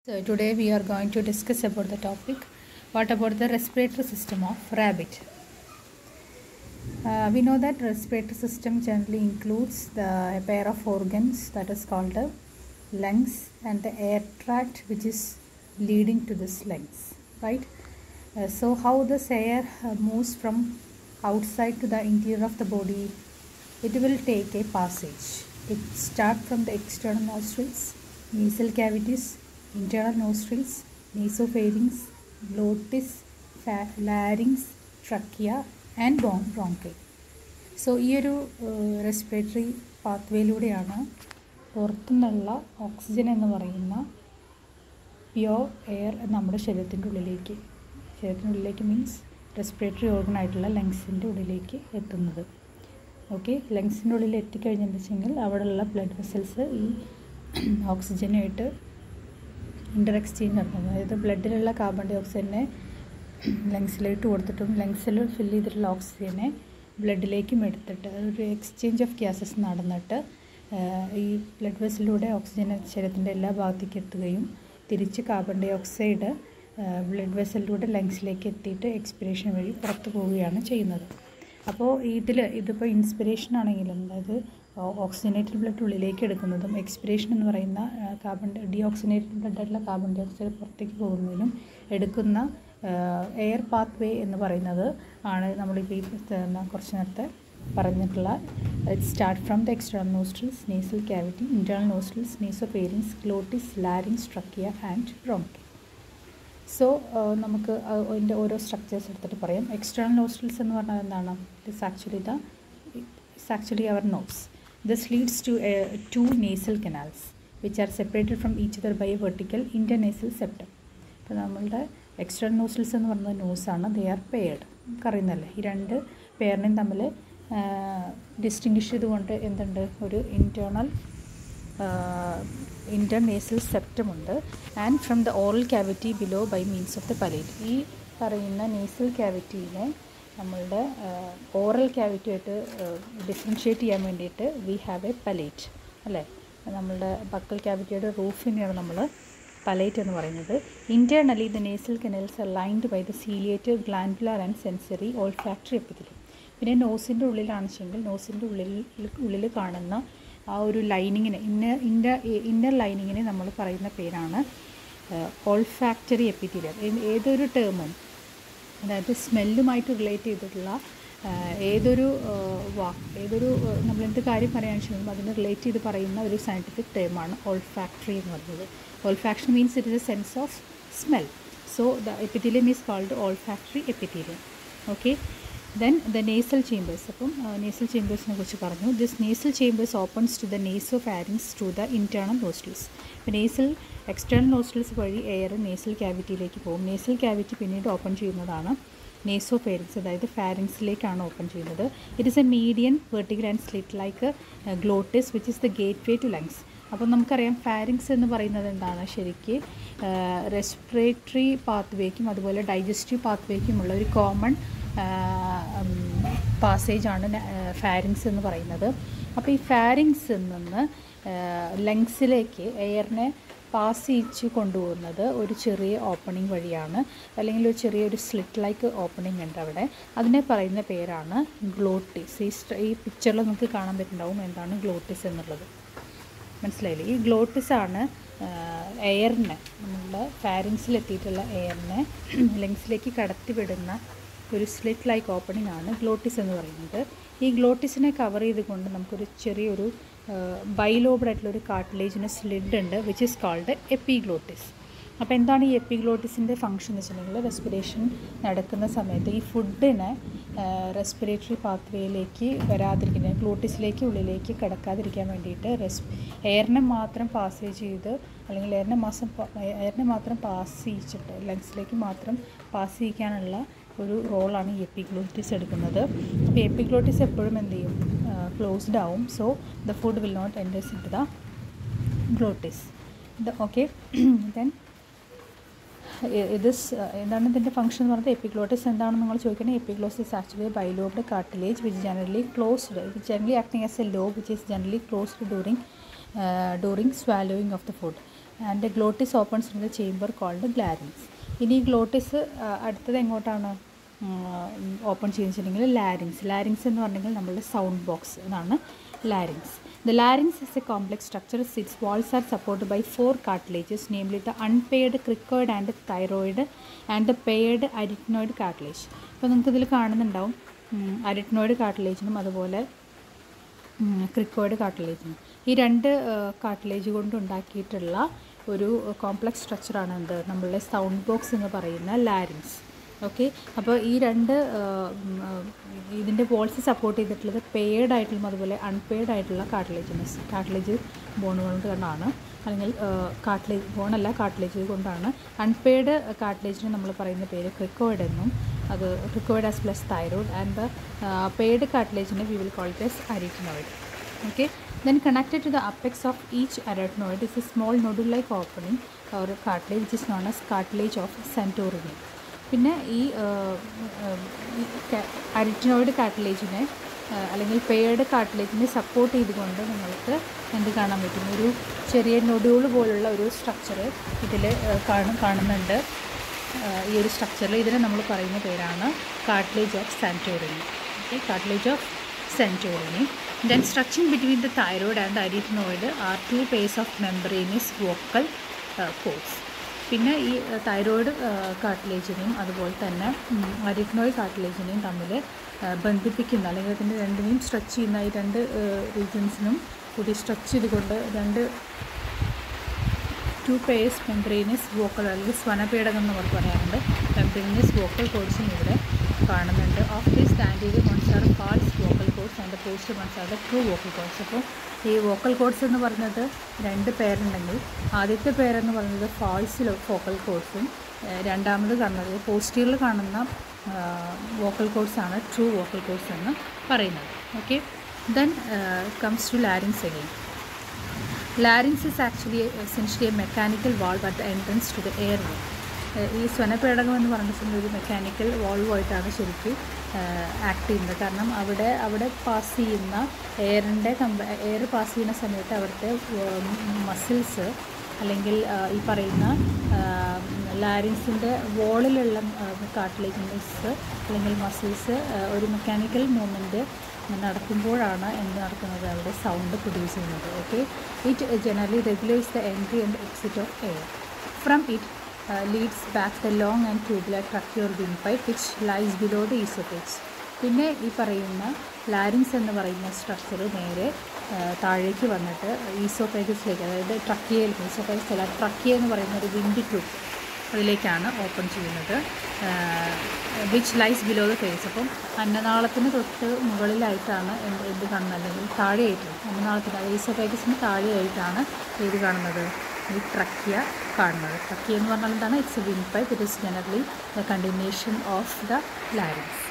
So today we are going to discuss about the topic, what about the respiratory system of rabbit. We know that respiratory system generally includes a pair of organs that is called the lungs and the air tract which is leading to this lungs, right? So how this air moves from outside to the interior of the body, it will take a passage. It starts from the external nostrils, nasal cavities, internal nostrils, nasopharynx, glottis, larynx, trachea and bronchi. So ഈ ഒരു respiratory പാത്വേയിലൂടെയാണ് പുറത്തുനിന്നുള്ള oxygen എന്ന് പറയുന്ന pure air നമ്മുടെ ശരീരത്തിൻ്റെ ഉള്ളിലേക്ക് means respiratory organ ആയിട്ടുള്ള ലങ്സിൻ്റെ ഉള്ളിലേക്ക് എത്തുന്നത്. ഓക്കെ, ലങ്സിൻ്റെ ഉള്ളിൽ എത്തിക്കഴിഞ്ഞെന്ന് വെച്ചെങ്കിൽ അവിടെയുള്ള ബ്ലഡ് വെസൽസ് ഈ ഓക്സിജനുമായിട്ട് ഇൻ്റർ എക്സ്ചേഞ്ച് നടത്തുന്നത്. അതായത് ബ്ലഡിലുള്ള കാർബൺ ഡൈ ഓക്സൈഡിനെ ലങ്സിലേക്ക് കൊടുത്തിട്ടും ലങ്സിൽ ഫില്ല് ചെയ്തിട്ടുള്ള ഓക്സിജനെ ബ്ലഡിലേക്കും എടുത്തിട്ട് ഒരു എക്സ്ചേഞ്ച് ഓഫ് ഗ്യാസസ് നടന്നിട്ട് ഈ ബ്ലഡ് വെസലിലൂടെ ഓക്സിജൻ ശരീരത്തിൻ്റെ എല്ലാ ഭാഗത്തേക്ക് എത്തുകയും തിരിച്ച് കാർബൺ ഡൈ ഓക്സൈഡ് ബ്ലഡ് വെസലിലൂടെ ലങ്സിലേക്ക് എത്തിയിട്ട് എക്സ്പിറേഷൻ വഴി പുറത്തു പോവുകയാണ് ചെയ്യുന്നത്. അപ്പോൾ ഇതിപ്പോൾ ഇൻസ്പിറേഷൻ ആണെങ്കിലും, അതായത് ഓക്സിജനേറ്റഡ് ബ്ലഡ് ഉള്ളിലേക്ക് എടുക്കുന്നതും എക്സ്പിറേഷൻ എന്ന് പറയുന്ന ഡീഓക്സിജനേറ്റഡ് ബ്ലഡായിട്ടുള്ള കാർബൺ ഡൈ ഓക്സൈഡ് പുറത്തേക്ക് പോകുന്നതിനും എടുക്കുന്ന എയർ പാത്ത് വേ എന്ന് പറയുന്നത് ആണ് നമ്മളിപ്പോൾ ഈ കുറച്ച് നേരത്തെ പറഞ്ഞിട്ടുള്ള start from the external nostrils, nasal cavity, internal nostrils, nasopharynx, glottis, larynx, trachea and bronchi. So നമുക്ക് അതിൻ്റെ ഓരോ സ്ട്രക്ചേഴ്സ് എടുത്തിട്ട് പറയാം. എക്സ്റ്റേണൽ നോസ്ട്രിൽസ് എന്ന് പറഞ്ഞാൽ എന്താണ്? It's actually our nose. This leads to two nasal canals which are separated from each other by a vertical internasal septum. അപ്പോൾ നമ്മളുടെ എക്സ്റ്റേണൽ നോസ്ട്രിൽസ് എന്ന് പറയുന്നത് നോസാണ്. They are paired, നമുക്കറിയുന്നല്ലേ. ഈ രണ്ട് പെയറിനെയും തമ്മിൽ ഡിസ്റ്റിങ്വിഷ് ചെയ്തുകൊണ്ട് എന്തുണ്ട്? ഒരു ഇൻ്റർനേസൽ സെപ്റ്റം ഉണ്ട്. And from the oral cavity below by means of the palate. ഈ പറയുന്ന നേസൽ ക്യാവിറ്റീനെ നമ്മളുടെ ഓറൽ ക്യാവിറ്റിയായിട്ട് ഡിഫറൻഷ്യേറ്റ് ചെയ്യാൻ വേണ്ടിയിട്ട് വി ഹാവ് എ പലേറ്റ്, അല്ലേ? നമ്മളുടെ ബക്കൽ ക്യാവിറ്റിയുടെ റൂഫിനെയാണ് നമ്മൾ പലേറ്റ് എന്ന് പറയുന്നത്. Internally the nasal canals are lined by the ciliated glandular and sensory olfactory epithelium. പിന്നെ നോസിൻ്റെ ഉള്ളിലാണെന്നുവെച്ചെങ്കിൽ നോസിൻ്റെ ഉള്ളിൽ കാണുന്ന ആ ഒരു ലൈനിങ്ങിനെ ഇന്നർ ലൈനിങ്ങിനെ നമ്മൾ പറയുന്ന പേരാണ് ഓൾഫാക്ടറി എപ്പിത്തീലിയം. ഏതൊരു ടേമും, അതായത് സ്മെല്ലുമായിട്ട് റിലേറ്റ് ചെയ്തിട്ടുള്ള ഏതൊരു നമ്മളെന്ത് കാര്യം പറയാണെന്ന് വെച്ചാൽ അതിന് റിലേറ്റ് ചെയ്ത് പറയുന്ന ഒരു സയൻറ്റിഫിക് ടേമാണ് ഓൾഫാക്ടറി എന്ന് പറയുന്നത്. Olfaction means it is a sense of smell. So the epithelium is called olfactory epithelium. Okay. Then the nasal chambers. അപ്പം nasal chambersനെ കുറിച്ച് പറഞ്ഞു. This nasal chambers opens to the nasopharynx through the internal nostrils. അപ്പോൾ external nostrils വഴി air nasal ക്യാവിറ്റിയിലേക്ക് പോകും. nasal ക്യാവിറ്റി പിന്നീട് open ചെയ്യുന്നതാണ് നേസോഫേരിങ്സ്, അതായത് ഫാരിങ്സിലേക്കാണ് ഓപ്പൺ ചെയ്യുന്നത്. It is a median vertical and slit like glottis which is the gateway to lungs. അപ്പോൾ നമുക്കറിയാം ഫാരിങ്സ് എന്ന് പറയുന്നത് എന്താണ്? ശരിക്ക് റെസ്പിറേറ്ററി പാത്വേക്കും അതുപോലെ ഡൈജസ്റ്റീവ് പാത്വേക്കുമുള്ള ഒരു കോമൺ പാസേജാണ് ഫാരിങ്സ് എന്ന് പറയുന്നത്. അപ്പോൾ ഈ ഫാരിങ്സിൽ നിന്ന് ലങ്സിലേക്ക് എയറിനെ പാസ് ചെയ്യിച്ച് കൊണ്ടുപോകുന്നത് ഒരു ചെറിയ ഓപ്പണിംഗ് വഴിയാണ്, അല്ലെങ്കിൽ ഒരു ചെറിയൊരു സ്ലിറ്റ് ലൈക്ക് ഓപ്പണിംഗ് ഉണ്ട് അവിടെ. അതിനെ പറയുന്ന പേരാണ് ഗ്ലോട്ടിസ്. ഈ പിക്ചറിൽ നമുക്ക് കാണാൻ പറ്റുന്നുണ്ടാവും എന്താണ് ഗ്ലോട്ടിസ് എന്നുള്ളത്. മനസ്സിലായില്ലേ? ഈ ഗ്ലോട്ടിസാണ് എയറിനെ, നമ്മളുടെ ഫാരിങ്സിലെത്തിയിട്ടുള്ള എയറിനെ ലങ്സിലേക്ക് കടത്തിവിടുന്ന ഒരു സ്ലിറ്റ് ലൈക്ക് ഓപ്പണിംഗ് ആണ് ഗ്ലോട്ടിസ് എന്ന് പറയുന്നത്. ഈ ഗ്ലോട്ടിസിനെ കവർ ചെയ്തുകൊണ്ട് നമുക്കൊരു ചെറിയൊരു ബൈലോബ്ഡ് ആയിട്ടുള്ളൊരു കാർട്ടിലേജിനസ് ലിഡ് ഉണ്ട് വിച്ച് ഈസ് കോൾഡ് എപ്പിഗ്ലോട്ടിസ്. അപ്പോൾ എന്താണ് ഈ എപ്പിഗ്ലോട്ടിസിൻ്റെ ഫംഗ്ഷൻ എന്ന് വെച്ചിട്ടുണ്ടെങ്കിൽ, റെസ്പിറേഷൻ നടക്കുന്ന സമയത്ത് ഈ ഫുഡിനെ റെസ്പിറേറ്ററി പാത്വേയിലേക്ക് വരാതിരിക്കുന്നത്, ഗ്ലോട്ടിസിലേക്ക് ഉള്ളിലേക്ക് കിടക്കാതിരിക്കാൻ വേണ്ടിയിട്ട് എയറിനെ മാത്രം പാസേജ് ചെയ്ത്, അല്ലെങ്കിൽ എയറിനെ മാത്രം പാസ് ചെയ്യിച്ചിട്ട് ലങ്സിലേക്ക് മാത്രം പാസ് ചെയ്യിക്കാനുള്ള ഒരു റോളാണ് ഈ എപ്പിഗ്ലോട്ടിസ് എടുക്കുന്നത്. അപ്പോൾ എപ്പിഗ്ലോട്ടിസ് എപ്പോഴും എന്ത് ചെയ്യും? ക്ലോസ്ഡ് ആവും. So the food will not enters into the glottis. Okay, then എന്താണ് ഇതിൻ്റെ ഫംഗ്ഷൻ എന്ന് പറയുന്നത്? എപ്പിഗ്ലോട്ടിസ് എന്താണെന്ന് നിങ്ങൾ ചോദിക്കണേ. Epiglottis is actually a bilobed cartilage which generally acting as a lobe which is generally closed during swallowing of the food. And glottis opens in the chamber called larynx. ഇനി glottis അടുത്തത് എങ്ങോട്ടാണ് open ചെയ്യുന്നത് larynx. Larynx എന്ന് പറഞ്ഞെങ്കിൽ നമ്മളുടെ sound box എന്നാണ് larynx. The larynx is a complex structure. Its walls are supported by 4 cartilages, namely the unpaired cricoid and thyroid and the paired arytenoid cartilage. അപ്പോൾ നമുക്കിതിൽ കാണുന്നുണ്ടാവും അരിറ്റ്നോയിഡ് കാർട്ടിലേജിനും അതുപോലെ ക്രിക്കോയിഡ് കാർട്ടിലേജിനും. ഈ രണ്ട് കാർട്ടിലേജ് കൊണ്ട് ഉണ്ടാക്കിയിട്ടുള്ള ഒരു കോംപ്ലക്സ് സ്ട്രക്ചറാണ് എന്ത് നമ്മളുടെ സൗണ്ട് ബോക്സ് എന്ന് പറയുന്ന ലാരിങ്സ്. ഓക്കെ, അപ്പോൾ ഈ രണ്ട് ഇതിൻ്റെ വോൾസ് സപ്പോർട്ട് ചെയ്തിട്ടുള്ളത് പെയ്ഡ് ആയിട്ടുള്ള അതുപോലെ അൺപെയ്ഡ് ആയിട്ടുള്ള കാർട്ടിലേജ് ബോണുകൾ കൊണ്ടാണ്, അല്ലെങ്കിൽ കാർട്ടിലേജ് ബോണല്ല കാർട്ടിലേജ് കൊണ്ടാണ്. അൺപെയ്ഡ് കാർട്ടിലേജിന് നമ്മൾ പറയുന്ന പേര് ക്രിക്കോയിഡ് എന്നും, അത് cricoid as plus thyroid, and the paired കാർട്ടിലേജിനെ we will call it as arytenoid. Okay, then connected to the apex of each arytenoid is a small nodule-like opening or cartilage which is known as cartilage of Santorini. പിന്നെ ഈ അരിറ്റിനോയിഡ് കാർട്ടിലേജിനെ അല്ലെങ്കിൽ paired കാർട്ടിലേജിനെ support ചെയ്തുകൊണ്ട് നിങ്ങൾക്ക് എന്ത് കാണാൻ പറ്റും, ഒരു ചെറിയ നൊഡ്യൂൾ പോലുള്ള ഒരു സ്ട്രക്ചർ ഇതിൽ കാണുന്നുണ്ട്. ഈ ഒരു സ്ട്രക്ചറിൽ ഇതിനെ നമ്മൾ പറയുന്ന പേരാണ് cartilage of Santorini. Okay, cartilage of Santorini. Then stretching between the thyroid and the arytenoid are 2 pairs of membranous vocal cords. പിന്നെ ഈ തൈറോയിഡ് കാർട്ടിലേജിനെയും അതുപോലെ തന്നെ അരിറ്റിനോയിഡ് കാർട്ടിലേജിനെയും തമ്മിൽ ബന്ധിപ്പിക്കുന്ന അല്ലെങ്കിൽ അതിൻ്റെ രണ്ടിനെയും സ്ട്രെച്ച് ചെയ്യുന്ന ഈ രണ്ട് റീജൻസിനും കൂടി സ്ട്രെച്ച് ചെയ്തുകൊണ്ട് 2 pairs membranous vocal അല്ലെങ്കിൽ സ്വനപേടകം എന്ന് നമ്മൾ പറയാറുണ്ട്, membranous vocal cordsഉം ഇവിടെ കാണുന്നുണ്ട്. Of these the anterior ones are false vocal cords and the poster ones are the true vocal cords. അപ്പോൾ ഈ വോക്കൽ കോഡ്സ് എന്ന് പറയുന്നത് 2 പേരുണ്ടെങ്കിൽ ആദ്യത്തെ പേരെന്ന് പറയുന്നത് ഫാൾസ് വോക്കൽ കോഡ്സും രണ്ടാമത് കാണുന്നത് പോസ്റ്റീരിയറിൽ കാണുന്ന വോക്കൽ കോഡ്സാണ് ട്രൂ വോക്കൽ കോഡ്സ് എന്ന് പറയുന്നത്. Okay, then comes to larynx again. Larynx is actually essentially a mechanical valve at the entrance to the airway. ഈ സ്വനപേടകം എന്ന് പറഞ്ഞിട്ടുണ്ടെങ്കിൽ ഒരു മെക്കാനിക്കൽ വാൾവായിട്ടാണ് ശരിക്കും ആക്ട് ചെയ്യുന്നത്. കാരണം അവിടെ പാസ് ചെയ്യുന്ന എയർ പാസ് ചെയ്യുന്ന സമയത്ത് അവിടുത്തെ മസിൽസ് അല്ലെങ്കിൽ ഈ പറയുന്ന ലാരിങ്സിൻ്റെ വോളിലുള്ള കാർട്ടിലേജസ് അല്ലെങ്കിൽ മസിൽസ് ഒരു മെക്കാനിക്കൽ മൂവ്മെൻറ്റ് നടക്കുമ്പോഴാണ് എന്ത് നടക്കുന്നത്, അവിടെ സൗണ്ട് പ്രൊഡ്യൂസ് ചെയ്യുന്നത്. Okay, it generally regulates the entry and exit of air. From it leads back the long and tubular trachea or windpipe which lies below the oesophagus. പിന്നെ ഈ പറയുന്ന ലാരിങ്സ് എന്ന് പറയുന്ന സ്ട്രക്ചർ നേരെ താഴേക്ക് വന്നിട്ട് ഈസോഫേഗസിലേക്ക്, അതായത് ഈസോഫേഗസ് അല്ല ട്രക്കിയ എന്ന് പറയുന്ന ഒരു വിൻഡ് ട്യൂബ് അതിലേക്കാണ് ഓപ്പൺ ചെയ്യുന്നത്. Which lies below the face. അപ്പം അന്നനാളത്തിന് തൊട്ട് മുകളിലായിട്ടാണ് എന്ത് കാണുന്നത്, അല്ലെങ്കിൽ താഴെയായിട്ട് അന്നനാളത്തിന് ഈസോഫേഗസിന് താഴെയായിട്ടാണ് ഏത് കാണുന്നത്, ഈ ട്രക്കിയ കാണുന്നത്. ട്രക്കിയ എന്ന് പറഞ്ഞാൽ എന്താണ്, it's a wind pipe. It is generally the continuation of the larynx.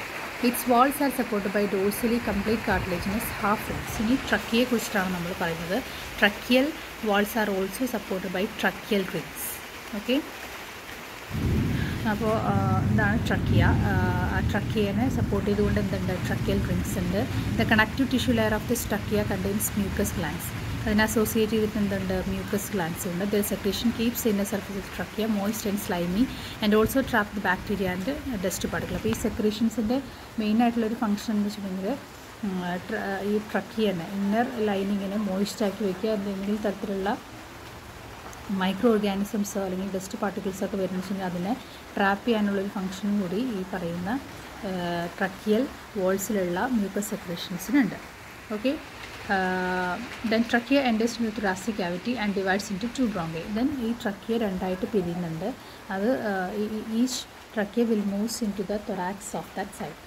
Its walls are supported by dorsally complete cartilaginous half rings. ഇനി ട്രക്കിയെ കുറിച്ചിട്ടാണ് നമ്മൾ പറയുന്നത്. Tracheal walls are also supported by tracheal rings. Okay, അപ്പോൾ ഇതാണ് trachea. ആ ട്രക്കിയനെ support ചെയ്തുകൊണ്ട് എന്തുണ്ട്, ട്രക്കിയൽ റിങ്സ് ഉണ്ട്. The connective tissue layer of this trachea contains mucus glands. അതിനെ അസോസിയേറ്റ് ചെയ്തിട്ട് എന്തുണ്ട്, മ്യൂക്കസ് ഗ്ലാൻസ് ഉണ്ട്. The secretion keeps in the surface of trachea moist and slimy and also trap the bacteria and dust particle. അപ്പോൾ ഈ സെക്രീഷൻസിൻ്റെ മെയിനായിട്ടുള്ളൊരു function എന്ന് വെച്ചിട്ടുണ്ടെങ്കിൽ ഈ ട്രക്കിയനെ inner ലൈനിങ്ങിനെ മോയിസ്റ്റാക്കി വയ്ക്കുക, എന്തെങ്കിലും തരത്തിലുള്ള മൈക്രോ ഓർഗാനിസംസോ അല്ലെങ്കിൽ ഡസ്റ്റ് പാർട്ടിക്കിൾസൊക്കെ വരുന്നുവെച്ചെങ്കിൽ അതിനെ ട്രാപ്പ് ചെയ്യാനുള്ളൊരു ഫംഗ്ഷനും കൂടി ഈ പറയുന്ന ട്രക്കിയൽ വോൾസിലുള്ള മ്യൂക്കസ് സെക്രീഷൻസിനുണ്ട്. Okay, then trachea enters in the thoracic cavity and divides into 2 bronchi. Then ഈ ട്രക്കിയ രണ്ടായിട്ട് പിരിയുന്നുണ്ട്. അത് each trachea will moves into the thorax of that side.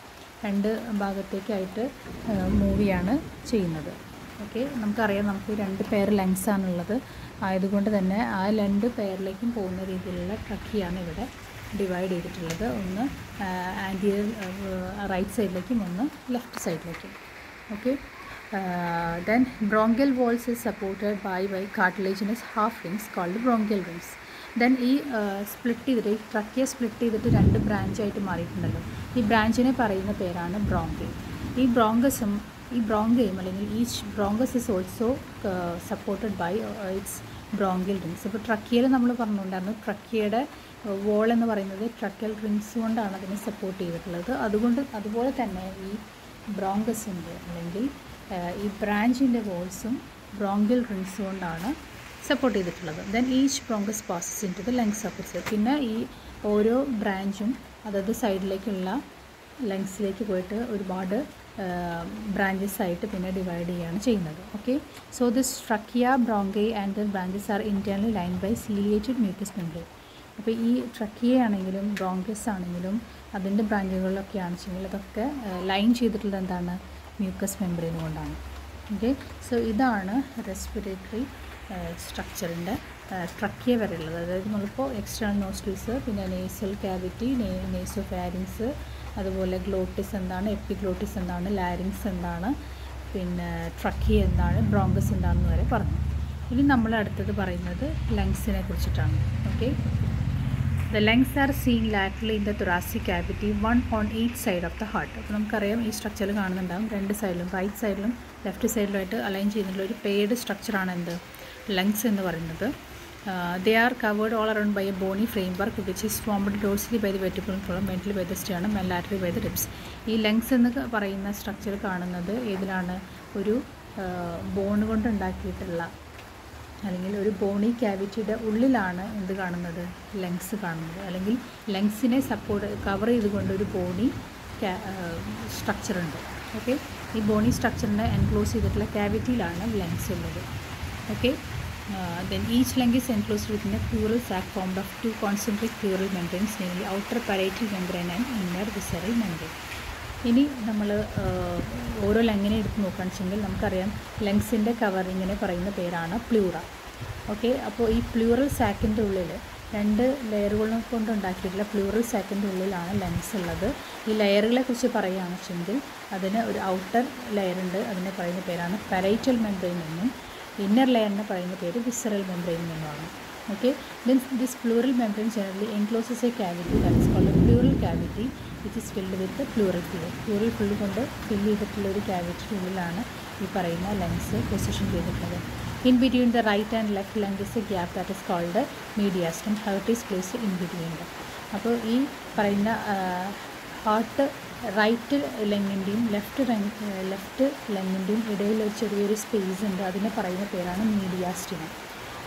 2 ഭാഗത്തേക്കായിട്ട് മൂവ് ചെയ്യാണ് ചെയ്യുന്നത്. ഓക്കെ, നമുക്കറിയാം നമുക്ക് 2 പെയർ ലങ്സ് ആണുള്ളത്. ആയതുകൊണ്ട് തന്നെ ആ 2 പെയറിലേക്കും പോകുന്ന രീതിയിലുള്ള ട്രക്കിയാണ് ഇവിടെ ഡിവൈഡ് ചെയ്തിട്ടുള്ളത്. ഒന്ന് ആൻറ്റീരിയർ റൈറ്റ് സൈഡിലേക്കും ഒന്ന് ലെഫ്റ്റ് സൈഡിലേക്കും. Okay, then bronchial walls is supported by cartilaginous half rings called bronchial rings. Then ഈ സ്പ്ലിറ്റ് ചെയ്തിട്ട് ഈ ട്രക്കിയ സ്പ്ലിറ്റ് ചെയ്തിട്ട് 2 ബ്രാഞ്ചായിട്ട് മാറിയിട്ടുണ്ടല്ലോ. ഈ ബ്രാഞ്ചിനെ പറയുന്ന പേരാണ് ബ്രോങ്കി. ഈ ബ്രോങ്കയും അല്ലെങ്കിൽ each bronchus is also supported by its bronchial rings. ഇപ്പോൾ ട്രക്കിയയിൽ നമ്മൾ പറഞ്ഞുകൊണ്ടായിരുന്നു, ട്രക്കിയയുടെ വോൾ എന്ന് പറയുന്നത് ട്രക്കൽ റിങ്സ് കൊണ്ടാണ് അതിനെ സപ്പോർട്ട് ചെയ്തിട്ടുള്ളത്. അതുപോലെ തന്നെ ഈ ബ്രോങ്കസിൻ്റെ അല്ലെങ്കിൽ ഈ ബ്രാഞ്ചിൻ്റെ വോൾസും ബ്രോങ്കിയൽ റിങ്സ് കൊണ്ടാണ് സപ്പോർട്ട് ചെയ്തിട്ടുള്ളത്. Then each bronchus passes into the lungs of its. പിന്നെ ഈ ഓരോ ബ്രാഞ്ചും അതത് സൈഡിലേക്കുള്ള ലങ്സിലേക്ക് പോയിട്ട് ഒരുപാട് ബ്രാഞ്ചസ് ആയിട്ട് പിന്നെ ഡിവൈഡ് ചെയ്യുകയാണ് ചെയ്യുന്നത്. Okay, so this trachea, bronchi and the branches are internally line by ciliated mucus membrane. അപ്പോൾ ഈ ട്രക്കിയ ആണെങ്കിലും ബ്രോങ്കസ് ആണെങ്കിലും അതിൻ്റെ ബ്രാഞ്ചുകളിലൊക്കെ ആണെന്നുവെച്ചെങ്കിൽ അതൊക്കെ ലൈൻ ചെയ്തിട്ടുള്ളത് എന്താണ്? മ്യൂക്കസ് മെംബ്രെയിൻ കൊണ്ടാണ്. ഓക്കെ, സോ ഇതാണ് റെസ്പിറേറ്ററി സ്ട്രക്ചറിൻ്റെ ട്രക്കിയ വരെയുള്ളത്. അതായത് നമ്മളിപ്പോൾ എക്സ്റ്റേണൽ നോസ്ട്രിൽസ്, പിന്നെ നേസൽ ക്യാവിറ്റി, നേസോഫാരിങ്സ്, അതുപോലെ ഗ്ലോട്ടിസ് എന്താണ്, എപ്പിഗ്ലോട്ടിസ് എന്താണ്, ലാരിങ്സ് എന്താണ്, പിന്നെ ട്രക്കിയ എന്താണ്, ബ്രോങ്കസ് എന്താണെന്ന് വരെ പറഞ്ഞു. ഇനി നമ്മൾ അടുത്തത് പറയുന്നത് ലങ്സിനെ കുറിച്ചിട്ടാണ്. Okay, the lungs are seen laterally in the thoracic cavity, one on each side of the heart. അപ്പോൾ നമുക്കറിയാം ഈ സ്ട്രക്ചർ കാണുന്നുണ്ടാകും, രണ്ട് സൈഡിലും, റൈറ്റ് സൈഡിലും ലെഫ്റ്റ് സൈഡിലുമായിട്ട് അലൈൻ ചെയ്യുന്നുള്ള ഒരു പെയ്ഡ് സ്ട്രക്ചറാണ് എന്ത്, ലങ്സ് എന്ന് പറയുന്നത്. They are covered all around by a bony framework which is formed dorsally by the vertebral column, ventrally by the sternum and laterally by the ribs. ഈ lungs എന്ന് പറയുന്ന structure കാണുന്നത് ഏതിലാണ്? ഒരു ബോൺ കൊണ്ട് ഉണ്ടാക്കിയിട്ടുള്ള അല്ലെങ്കിൽ ഒരു ബോണി ക്യാവിറ്റിയുടെ ഉള്ളിലാണ് എന്ത് കാണുന്നത്? ലങ്സ് കാണുന്നത്. അല്ലെങ്കിൽ ലങ്സിനെ കവർ ചെയ്തുകൊണ്ട് ഒരു ബോണി സ്ട്രക്ചറുണ്ട്. ഓക്കെ, ഈ ബോണി സ്ട്രക്ചറിനെ എൻക്ലോസ് ചെയ്തിട്ടുള്ള ക്യാവിറ്റിയിലാണ് ലങ്സ് ഉള്ളത്. Okay, then each lung is enclosed within a pleural sac formed of two concentric pleural membranes, namely outer parietal membrane and inner visceral membrane. ഇനി നമ്മൾ ഓരോ ലങ്ങിനെ എടുത്ത് നോക്കുകയാണെന്നുവെച്ചെങ്കിൽ നമുക്കറിയാം ലങ്സിൻ്റെ കവറിങ്ങിനെ പറയുന്ന പേരാണ് പ്ലൂറ. ഓക്കെ, അപ്പോൾ ഈ പ്ലൂറൽ സാക്കിൻ്റെ ഉള്ളിൽ രണ്ട് ലെയറുകൾ കൊണ്ടുണ്ടാക്കിയിട്ടുള്ള പ്ലൂറൽ സാക്കിൻ്റെ ഉള്ളിലാണ് ലങ്സ് ഉള്ളത്. ഈ ലെയറുകളെ കുറിച്ച് പറയുകയാണെന്ന് വെച്ചെങ്കിൽ അതിന് ഒരു ഔട്ടർ ലെയറുണ്ട്, അതിനെ പറയുന്ന പേരാണ് പാരൈറ്റൽ മെംബ്രെയിൻ എന്നും ഇന്നർ ലെയറിനെ പറയുന്ന പേര് വിസറൽ മെംബ്രെയിൻ എന്നുമാണ്. Okay, then this pleural membrane generally encloses a cavity that is called a pleural cavity which is filled with the pleural fluid. pleural fluid കൊണ്ട് ഫില്ല് ചെയ്തിട്ടുള്ള ഒരു ക്യാവിറ്റിയുടെ ഉള്ളിലാണ് ഈ പറയുന്ന ലങ്സ് പൊസിഷൻ ചെയ്തിട്ടുള്ളത്. In between the right and left lung is a gap that is called mediastinum. Heart is placed in between them. അപ്പോൾ ഈ പറയുന്ന ഹാർട്ട് റൈറ്റ് ലങ്ങിൻ്റെയും ലെഫ്റ്റ് ലങ്ങിൻ്റെയും ഇടയിൽ ഒരു ചെറിയൊരു സ്പേസ് ഉണ്ട്, അതിനെ പറയുന്ന പേരാണ് മീഡിയാസ്റ്റിനം.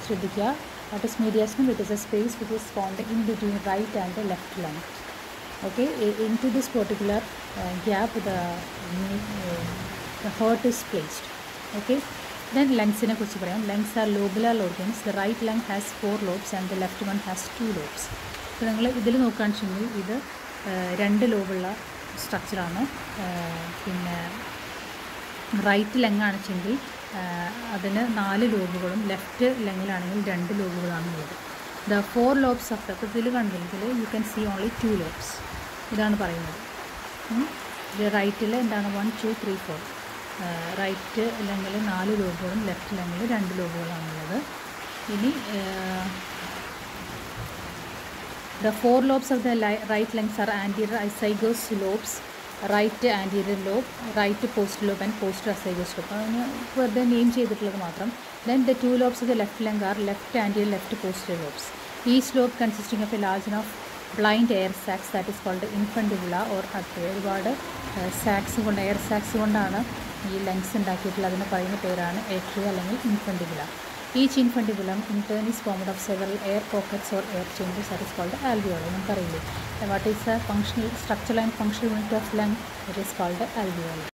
ശ്രദ്ധിക്കുക, that is mediastinum, it is a space which is found in between right and the left lung. Okay, into this particular gap the heart is placed. Okay, then lungs നെ കുറിച്ച് പറയാം. lungs are lobular organs. The right lung has 4 lobes and the left one has 2 lobes. അപ്പോൾ നിങ്ങൾ ഇതിൽ നോക്കുകയാണെന്നുവെച്ചെങ്കിൽ ഇത് 2 ലോബുള്ള സ്ട്രക്ചറാണ്. പിന്നെ right ലങ്ങാണെന്നുവെച്ചെങ്കിൽ അതിന് 4 ലോബുകളും ലെഫ്റ്റ് ലങ്ങിലാണെങ്കിൽ 2 ലോബുകളാണുള്ളത്. ദ 4 ലോബ്സ് ഓഫ് ദ ഇതിൽ കണ്ടെങ്കിൽ you can see only 2 lobes. ഇതാണ് പറയുന്നത്. റൈറ്റിൽ എന്താണ് 1 2 3 4. റൈറ്റ് ലങ്ങിൽ 4 ലോബുകളും ലെഫ്റ്റ് ലങ്ങിൽ 2 ലോബുകളാണുള്ളത്. ഇനി the 4 lobes of the right lungs are anterior azygos lobes, right anterior lobe, right posterior lobe and posterior azygos lobe. അതിന് വെറുതെ നെയിം ചെയ്തിട്ടുള്ളത് മാത്രം. Then the 2 lobes of the left lung are left anterior, left posterior lobes. Each lobe consisting of a large enough blind air sacs that is called infundibula or atria. ഒരുപാട് സാക്സ് കൊണ്ട് air സാക്സ് കൊണ്ടാണ് ഈ lungs ഉണ്ടാക്കിയിട്ടുള്ളത്. അതിന് പറയുന്ന പേരാണ് atria അല്ലെങ്കിൽ ഇൻഫണ്ടിബുല. Each infundibulum in turn is formed of several air pockets or air chambers that is called alveoli. നമുക്കറിയില്ലേ, what is the functional structural and functional unit of lung? It is called alveoli.